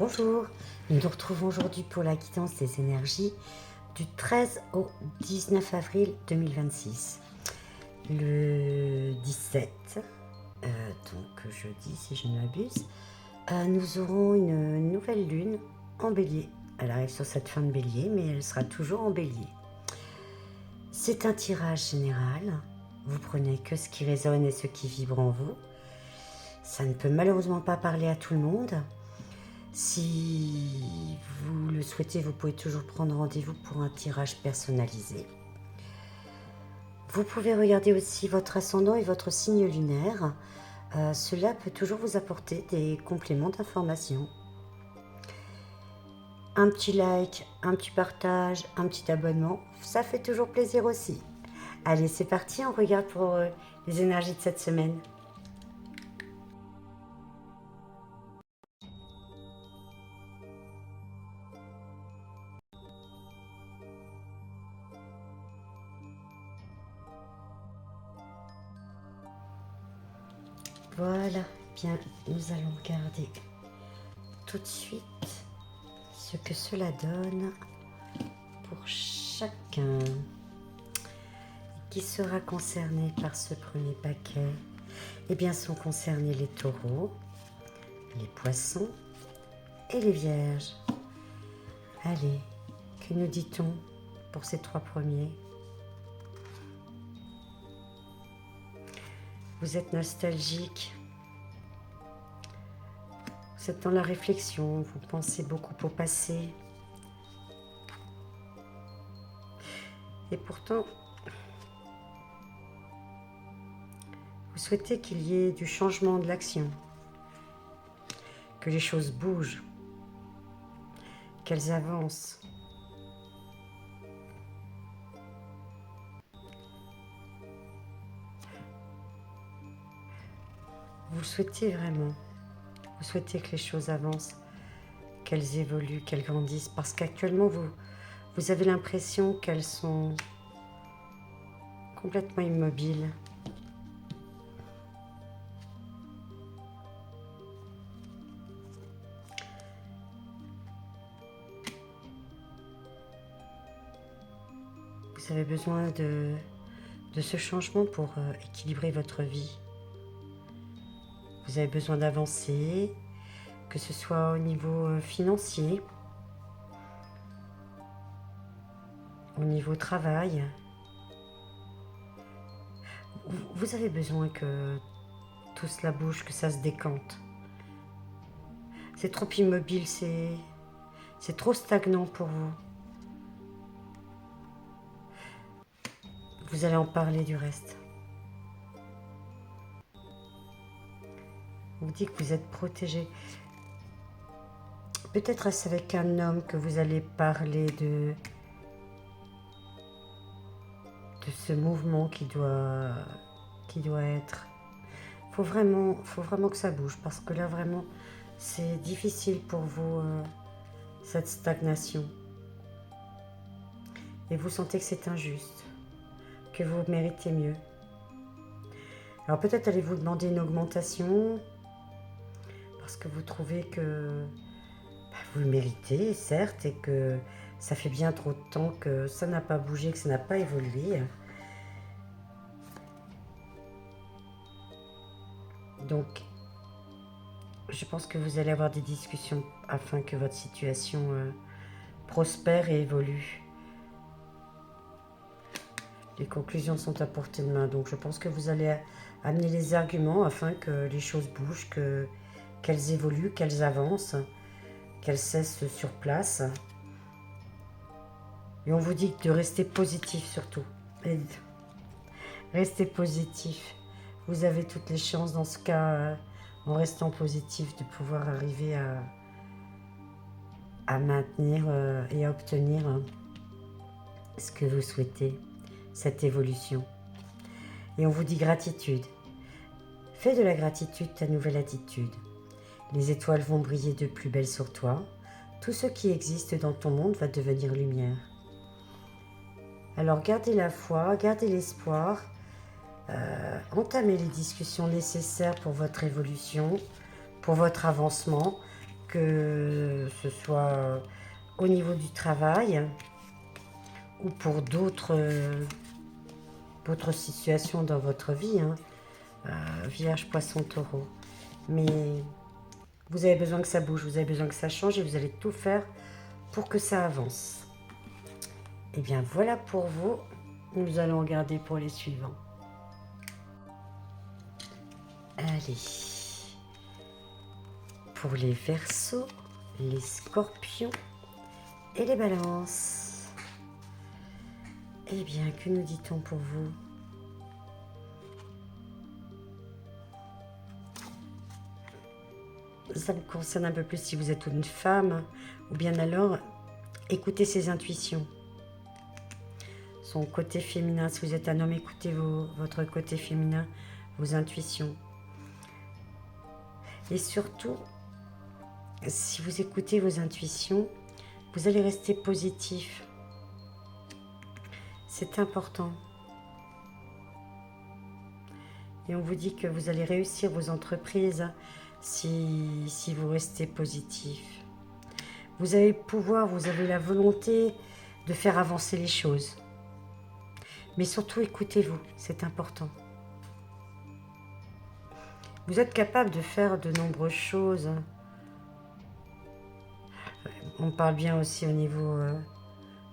Bonjour, nous nous retrouvons aujourd'hui pour la guidance des énergies du 13 au 19 avril 2026. Le 17, donc jeudi si je ne m'abuse, nous aurons une nouvelle lune en bélier. Elle arrive sur cette fin de bélier, mais elle sera toujours en bélier. C'est un tirage général, vous prenez que ce qui résonne et ce qui vibre en vous. Ça ne peut malheureusement pas parler à tout le monde. Si vous le souhaitez, vous pouvez toujours prendre rendez-vous pour un tirage personnalisé. Vous pouvez regarder aussi votre ascendant et votre signe lunaire. Cela peut toujours vous apporter des compléments d'information. Un petit like, un petit partage, un petit abonnement, ça fait toujours plaisir aussi. Allez, c'est parti, on regarde pour les énergies de cette semaine. Voilà, bien, nous allons regarder tout de suite ce que cela donne pour chacun qui sera concerné par ce premier paquet. Eh bien, sont concernés les taureaux, les poissons et les vierges. Allez, que nous dit-on pour ces trois premiers? Vous êtes nostalgique, vous êtes dans la réflexion, vous pensez beaucoup au passé. Et pourtant, vous souhaitez qu'il y ait du changement de l'action, que les choses bougent, qu'elles avancent. Vous le souhaitez vraiment. Vous souhaitez que les choses avancent, qu'elles évoluent, qu'elles grandissent, parce qu'actuellement, vous avez l'impression qu'elles sont complètement immobiles. Vous avez besoin de ce changement pour équilibrer votre vie. Vous avez besoin d'avancer, que ce soit au niveau financier, au niveau travail. Vous avez besoin que tout cela bouge, que ça se décante. C'est trop immobile, c'est trop stagnant pour vous. Vous allez en parler du reste. On vous dit que vous êtes protégé. Peut-être est-ce avec un homme que vous allez parler de ce mouvement qui doit être. Faut vraiment que ça bouge, parce que là vraiment c'est difficile pour vous, cette stagnation. Et vous sentez que c'est injuste, que vous méritez mieux. Alors peut-être allez-vous demander une augmentation, parce que vous trouvez que vous le méritez, certes, et que ça fait bien trop de temps que ça n'a pas bougé, que ça n'a pas évolué. Donc, je pense que vous allez avoir des discussions afin que votre situation prospère et évolue. Les conclusions sont à portée de main, donc je pense que vous allez amener les arguments afin que les choses bougent, qu'elles évoluent, qu'elles avancent, qu'elles cessent sur place. Et on vous dit de rester positif surtout. Restez positif. Vous avez toutes les chances dans ce cas, en restant positif, de pouvoir arriver à maintenir et à obtenir ce que vous souhaitez, cette évolution. Et on vous dit gratitude. Fais de la gratitude ta nouvelle attitude. Les étoiles vont briller de plus belle sur toi. Tout ce qui existe dans ton monde va devenir lumière. Alors gardez la foi, gardez l'espoir, entamez les discussions nécessaires pour votre évolution, pour votre avancement, que ce soit au niveau du travail ou pour d'autres situations dans votre vie, hein. Vierge, Poisson, Taureau. Mais vous avez besoin que ça bouge, vous avez besoin que ça change et vous allez tout faire pour que ça avance. Et bien voilà pour vous. Nous allons regarder pour les suivants. Allez. Pour les Verseaux, les Scorpions et les Balances. Eh bien, que nous dit-on pour vous? Ça me concerne un peu plus si vous êtes une femme, ou bien alors écoutez ses intuitions. Son côté féminin, si vous êtes un homme, écoutez votre côté féminin, vos intuitions. Et surtout, si vous écoutez vos intuitions, vous allez rester positif. C'est important. Et on vous dit que vous allez réussir vos entreprises si vous restez positif. Vous avez le pouvoir, vous avez la volonté de faire avancer les choses. Mais surtout, écoutez-vous, c'est important. Vous êtes capable de faire de nombreuses choses. On parle bien aussi au niveau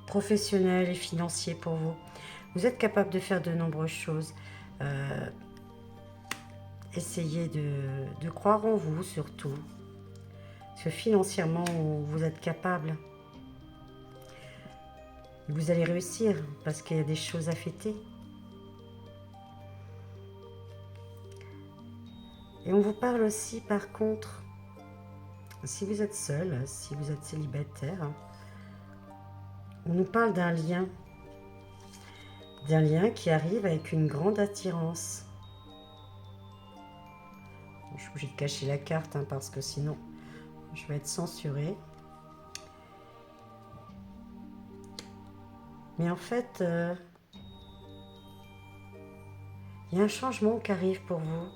professionnel et financier pour vous. Vous êtes capable de faire de nombreuses choses. Essayez de croire en vous surtout. Parce que financièrement, vous êtes capable. Vous allez réussir parce qu'il y a des choses à fêter. Et on vous parle aussi par contre, si vous êtes seul, si vous êtes célibataire, on nous parle d'un lien qui arrive avec une grande attirance. Je suis obligée de cacher la carte parce que sinon je vais être censurée. Mais en fait, il y a un changement qui arrive pour vous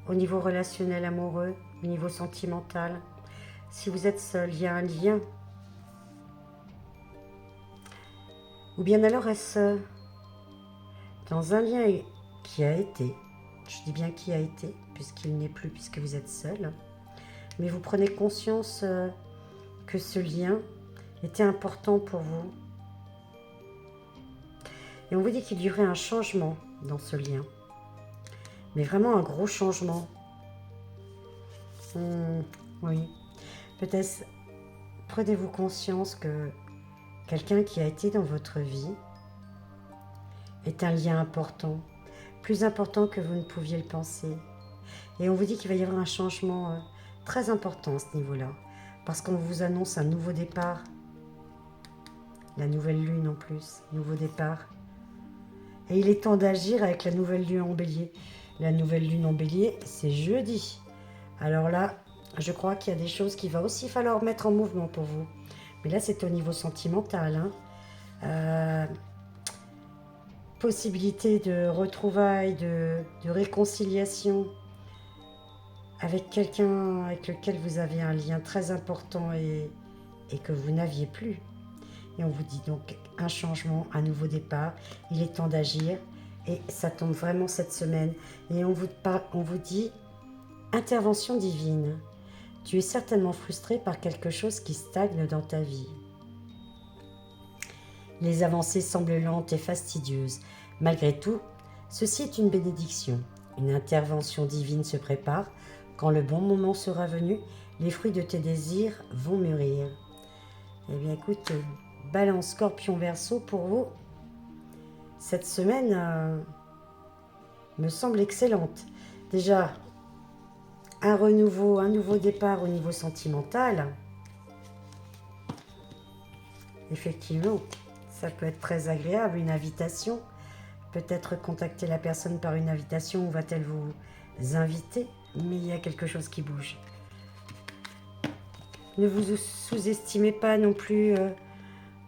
au niveau relationnel amoureux, au niveau sentimental. Si vous êtes seul, il y a un lien. Ou bien alors est-ce dans un lien qui a été, je dis bien qui a été, puisqu'il n'est plus, puisque vous êtes seul, mais vous prenez conscience que ce lien était important pour vous. Et on vous dit qu'il y aurait un changement dans ce lien. Mais vraiment un gros changement. Oui. Peut-être prenez-vous conscience que quelqu'un qui a été dans votre vie est un lien important. Plus important que vous ne pouviez le penser. Et on vous dit qu'il va y avoir un changement très important à ce niveau-là. Parce qu'on vous annonce un nouveau départ. La nouvelle lune en plus. Nouveau départ. Et il est temps d'agir avec la nouvelle lune en bélier. La nouvelle lune en bélier, c'est jeudi. Alors là, je crois qu'il y a des choses qu'il va aussi falloir mettre en mouvement pour vous. Mais là, c'est au niveau sentimental. Possibilité de retrouvailles, de réconciliation avec quelqu'un avec lequel vous avez un lien très important et que vous n'aviez plus. Et on vous dit donc un changement, un nouveau départ. Il est temps d'agir et ça tombe vraiment cette semaine. Et on vous dit intervention divine. Tu es certainement frustré par quelque chose qui stagne dans ta vie. Les avancées semblent lentes et fastidieuses. Malgré tout, ceci est une bénédiction. Une intervention divine se prépare. Quand le bon moment sera venu, les fruits de tes désirs vont mûrir. Eh bien écoute, Balance, Scorpion, Verseau, pour vous, cette semaine me semble excellente. Déjà, un renouveau, un nouveau départ au niveau sentimental. Effectivement, ça peut être très agréable, une invitation. Peut-être contacter la personne par une invitation ou va-t-elle vous inviter, mais il y a quelque chose qui bouge. Ne vous sous-estimez pas non plus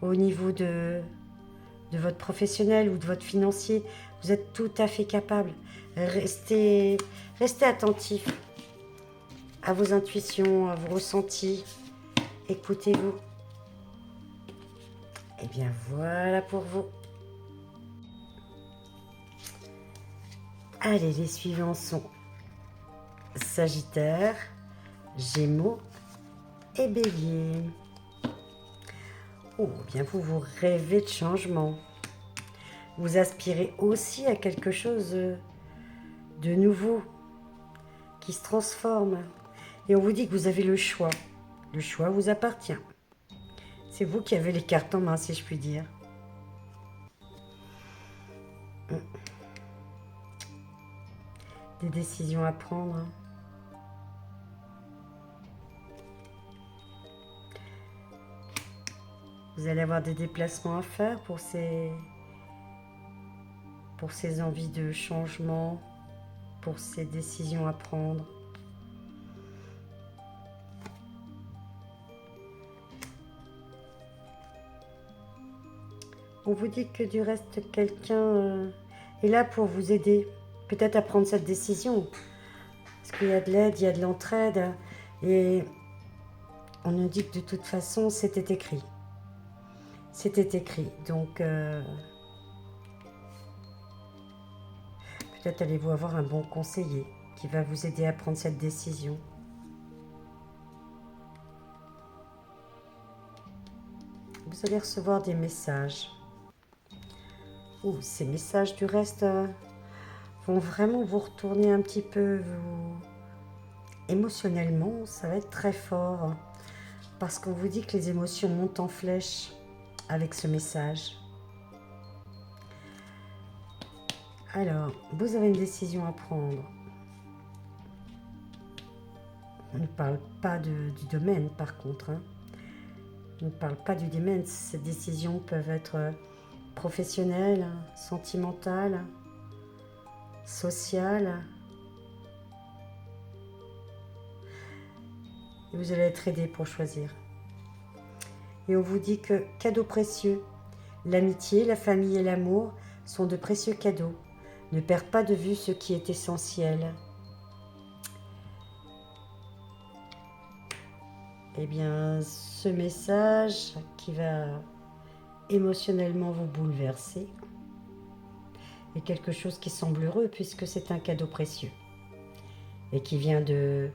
au niveau de votre professionnel ou de votre financier. Vous êtes tout à fait capable. Restez attentif. à vos intuitions, à vos ressentis. Écoutez-vous. Et bien voilà pour vous. Allez, les suivants sont Sagittaire, Gémeaux et Bélier. Oh, bien vous rêvez de changement. Vous aspirez aussi à quelque chose de nouveau qui se transforme. Et on vous dit que vous avez le choix. Le choix vous appartient. C'est vous qui avez les cartes en main, si je puis dire. Des décisions à prendre. Vous allez avoir des déplacements à faire pour ces envies de changement, pour ces décisions à prendre. On vous dit que du reste, quelqu'un est là pour vous aider, peut-être à prendre cette décision. Parce qu'il y a de l'aide, il y a de l'entraide, et on nous dit que de toute façon, c'était écrit. C'était écrit, donc peut-être allez-vous avoir un bon conseiller qui va vous aider à prendre cette décision. Vous allez recevoir des messages. Ces messages du reste vont vraiment vous retourner un petit peu. Émotionnellement, ça va être très fort. Parce qu'on vous dit que les émotions montent en flèche avec ce message. Alors, vous avez une décision à prendre. On ne parle pas du domaine, par contre. On ne parle pas du domaine. Ces décisions peuvent être professionnelles, sentimentales, sociales. Et vous allez être aidé pour choisir. Et on vous dit que cadeaux précieux, l'amitié, la famille et l'amour sont de précieux cadeaux. Ne perds pas de vue ce qui est essentiel. Eh bien, ce message qui va émotionnellement vous bouleverser est quelque chose qui semble heureux puisque c'est un cadeau précieux et qui vient d'une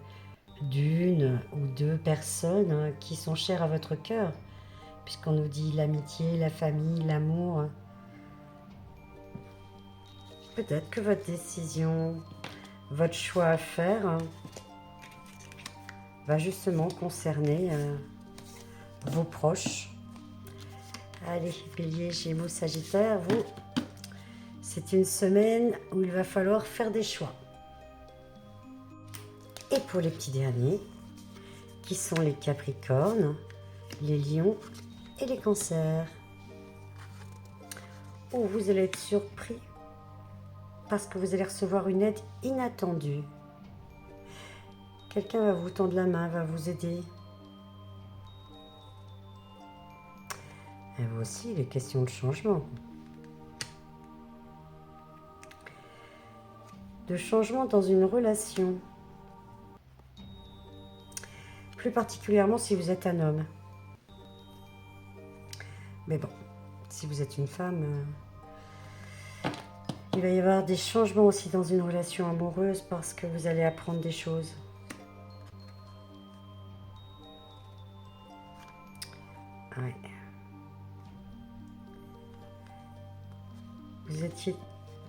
ou deux personnes qui sont chères à votre cœur, puisqu'on nous dit l'amitié, la famille, l'amour. Peut-être que votre décision, votre choix à faire va justement concerner vos proches. Allez, Bélier, Gémeaux, Sagittaire, vous, c'est une semaine où il va falloir faire des choix. Et pour les petits derniers, qui sont les Capricornes, les Lions et les Cancers. Oh, vous allez être surpris parce que vous allez recevoir une aide inattendue. Quelqu'un va vous tendre la main, va vous aider. Et vous aussi, les questions de changement. De changement dans une relation. Plus particulièrement si vous êtes un homme. Mais bon, si vous êtes une femme, il va y avoir des changements aussi dans une relation amoureuse parce que vous allez apprendre des choses. Ouais.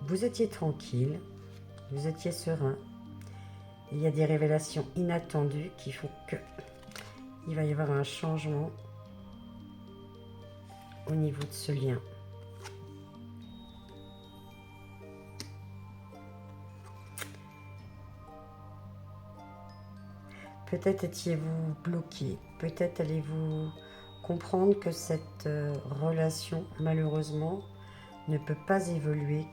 Vous étiez tranquille, vous étiez serein. Il y a des révélations inattendues qui font que il va y avoir un changement au niveau de ce lien. Peut-être étiez-vous bloqué, peut-être allez-vous comprendre que cette relation, malheureusement, ne peut pas évoluer,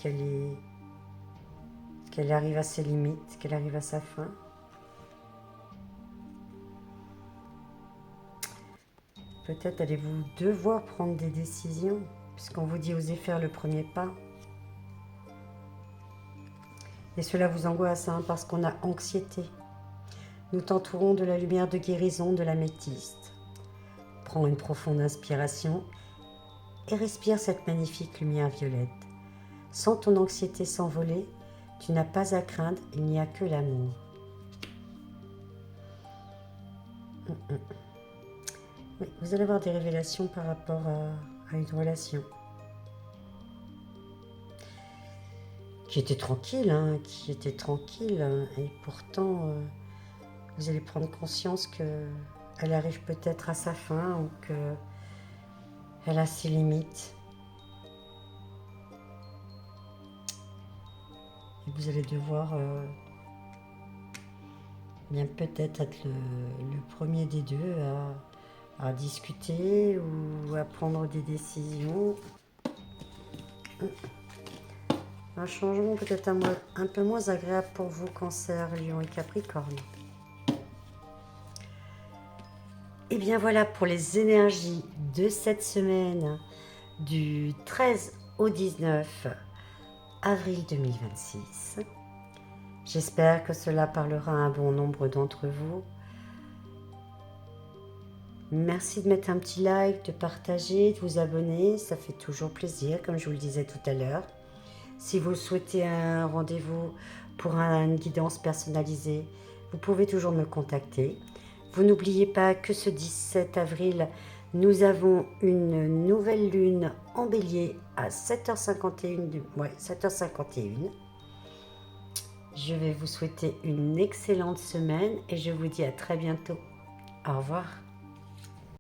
qu'elle arrive à ses limites, qu'elle arrive à sa fin. Peut-être allez-vous devoir prendre des décisions, puisqu'on vous dit osez faire le premier pas. Et cela vous angoisse, parce qu'on a anxiété. Nous t'entourons de la lumière de guérison de l'améthyste. Prends une profonde inspiration et respire cette magnifique lumière violette. Sens ton anxiété s'envoler, tu n'as pas à craindre, il n'y a que l'amour. Oui, vous allez avoir des révélations par rapport à une relation qui était tranquille, et pourtant vous allez prendre conscience qu'elle arrive peut-être à sa fin ou qu'elle a ses limites. Et vous allez devoir bien peut-être être le premier des deux à discuter ou à prendre des décisions. Un changement peut-être un peu moins agréable pour vous, Cancer, Lion et Capricorne. Et bien voilà pour les énergies de cette semaine du 13 au 19 avril 2026. J'espère que cela parlera à un bon nombre d'entre vous. Merci de mettre un petit like, de partager, de vous abonner, ça fait toujours plaisir, comme je vous le disais tout à l'heure. Si vous souhaitez un rendez-vous pour une guidance personnalisée, vous pouvez toujours me contacter. Vous n'oubliez pas que ce 17 avril, nous avons une nouvelle lune en bélier à 7h51. 7h51. Je vais vous souhaiter une excellente semaine et je vous dis à très bientôt. Au revoir.